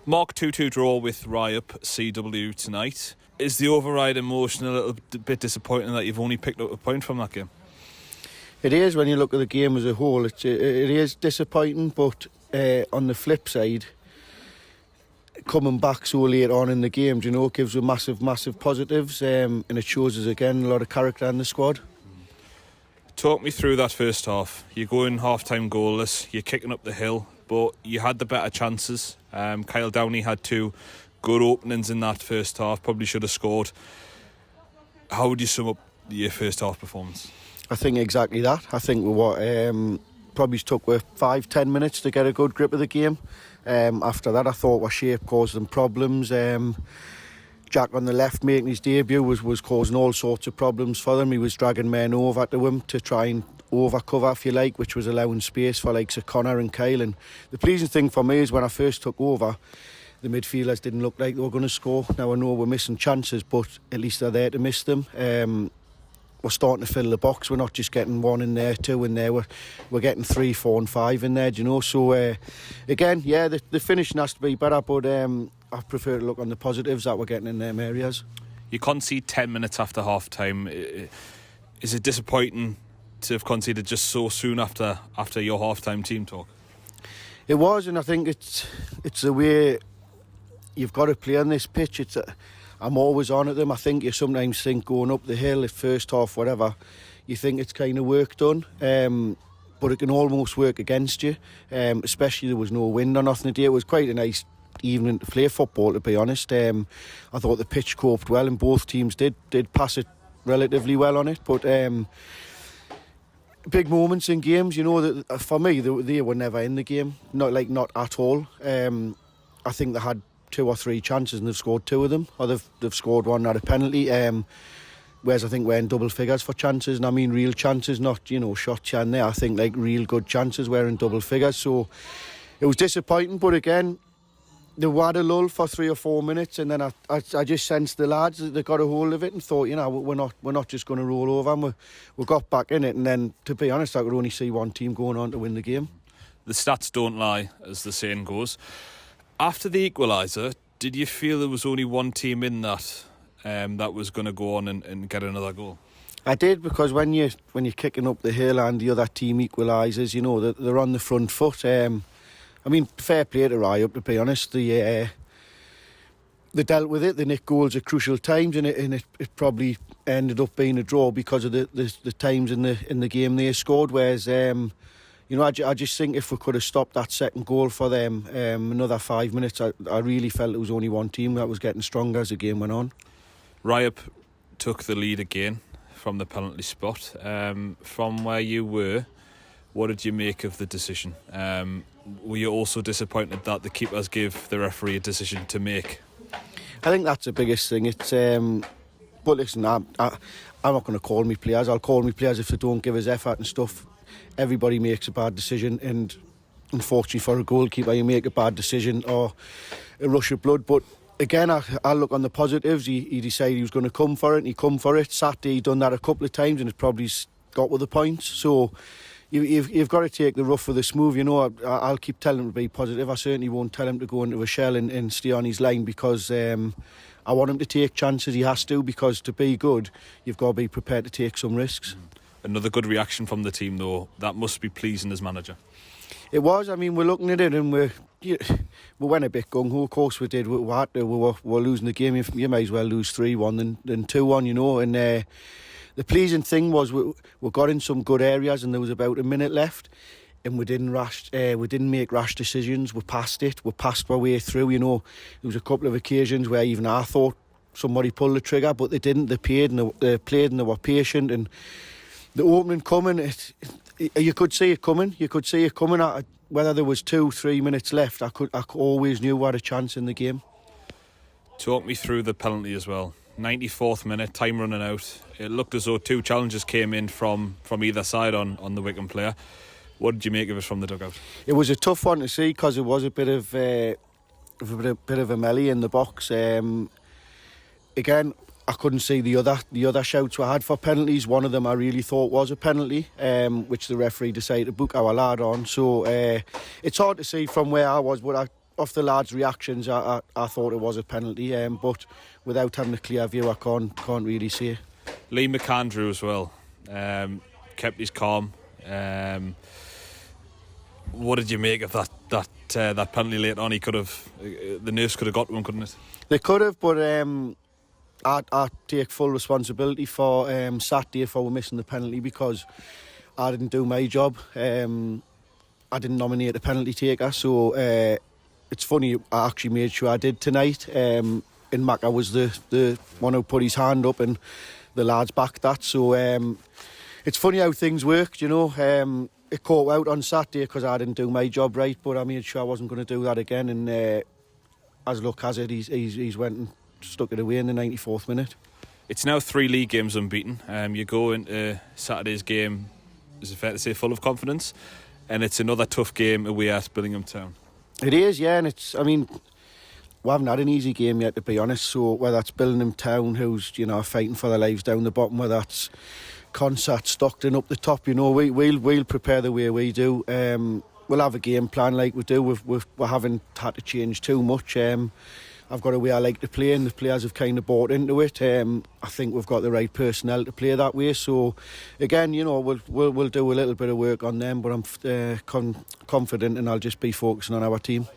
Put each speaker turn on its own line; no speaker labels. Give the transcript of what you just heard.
Mark 2-2 draw with Ryhope CW tonight. Is the override emotion a little bit disappointing that you've only picked up a point from that game?
It is, when you look at the game as a whole. It is disappointing, but on the flip side, coming back so late on in the game, gives us massive positives, and it shows us again a lot of character in the squad.
Talk me through that first half. You go in half-time goalless, you're kicking up the hill, but you had the better chances. Kyle Downey had 2 good openings in that first half, probably should have scored. How would you sum up your first half performance?
I think exactly that. I think probably took 5-10 minutes to get a good grip of the game. After that, I thought our shape caused them problems. Jack on the left making his debut was causing all sorts of problems for them. He was dragging men over to him to try and overcover, if you like, which was allowing space for like Sir Connor and Kyle. And the pleasing thing for me is when I first took over, the midfielders didn't look like they were going to score. Now I know we're missing chances, but at least they're there to miss them. We're starting to fill the box. We're not just getting 1 in there, 2 in there. We're getting 3, 4 and 5 in there, So again, yeah, the finishing has to be better, but I prefer to look on the positives that we're getting in them areas.
You concede 10 minutes after half time. Is it disappointing to have conceded just so soon after your half time team talk?
It was, and I think it's the way you've got to play on this pitch. I'm always on at them. I think you sometimes think going up the hill at first half, whatever, you think it's kind of work done, but it can almost work against you, especially there was no wind or nothing today. It was quite a nice evening to play football, to be honest. I thought the pitch coped well, and both teams did pass it relatively well on it, but big moments in games, that for me they were never in the game, not at all. I think they had 2 or 3 chances and they've scored 2 of them, or they've scored 1 at a penalty, whereas I think we're in double figures for chances, and I mean real chances, not shots here and there. I think like real good chances, we're in double figures, so it was disappointing. But again, they had a lull for 3 or 4 minutes, and then I just sensed the lads that they got a hold of it and thought, we're not just going to roll over, and we got back in it. And then, to be honest, I could only see one team going on to win the game.
The stats don't lie, as the saying goes. After the equaliser, did you feel there was only one team in that that was going to go on and get another goal?
I did, because when you're kicking up the hill and the other team equalises, they're on the front foot. I mean, fair play to Ryhope, to be honest. They dealt with it. They nicked goals at crucial times, and it probably ended up being a draw because of the times in the game they scored. Whereas, I just think if we could have stopped that second goal for them, another 5 minutes, I really felt it was only one team that was getting stronger as the game went on.
Ryhope took the lead again from the penalty spot. From where you were, what did you make of the decision? Were you also disappointed that the keepers gave the referee a decision to make?
I think that's the biggest thing. It's but listen, I'm not going to call me players. I'll call me players if they don't give us effort and stuff. Everybody makes a bad decision, and unfortunately for a goalkeeper, you make a bad decision or a rush of blood. But again, I look on the positives. He decided he was going to come for it, and he come for it. Saturday, he done that a couple of times, and it probably got with the points. So you've got to take the rough with the smooth. I'll keep telling him to be positive. I certainly won't tell him to go into a shell and stay on his line, because I want him to take chances. He has to, because to be good, you've got to be prepared to take some risks.
Another good reaction from the team, though. That must be pleasing as manager.
It was. I mean, we're looking at it and we went a bit gung-ho. Of course we did. We had to. We were losing the game. You might as well lose 3-1 than 2-1, And the pleasing thing was we got in some good areas, and there was about a minute left, and we didn't make rash decisions. We passed it. We passed our way through. There was a couple of occasions where even I thought somebody pulled the trigger, but they didn't. They played and they were patient, and the opening coming, you could see it coming. Whether there was 2-3 minutes left, I always knew we had a chance in the game.
Talk me through the penalty as well. 94th minute, time running out. It looked as though 2 challenges came in from either side on the Wycombe player. What did you make of it from the dugout? It
was a tough one to see, because it was a bit of a melee in the box. Again, I couldn't see the other shouts we had for penalties. One of them I really thought was a penalty, which the referee decided to book our lad on. So it's hard to see from where I was, but off the lads' reactions, I thought it was a penalty, but without having a clear view, I can't really say.
Lee McAndrew as well, kept his calm. What did you make of that penalty later on? He could have, the nurse could have got to him, couldn't it?
They could have, but I take full responsibility for Saturday for missing the penalty, because I didn't do my job. I didn't nominate a penalty taker, so it's funny, I actually made sure I did tonight. And Macca was the one who put his hand up, and the lads backed that. So it's funny how things work, you know. It caught out on Saturday because I didn't do my job right, but I made sure I wasn't going to do that again. And as luck has it, he's went and stuck it away in the 94th minute.
It's now 3 league games unbeaten. You go into Saturday's game, is it fair to say, full of confidence? And it's another tough game away at Billingham Town. It
is, yeah, and it's, I mean, we haven't had an easy game yet, to be honest. So whether that's Billingham Town, who's, you know, fighting for their lives down the bottom, whether that's Consett, Stockton up the top, you know, we'll prepare the way we do. We'll have a game plan like we do. We haven't had to change too much. I've got a way I like to play, and the players have kind of bought into it. I think we've got the right personnel to play that way. So again, you know, we'll do a little bit of work on them, but I'm confident, and I'll just be focusing on our team.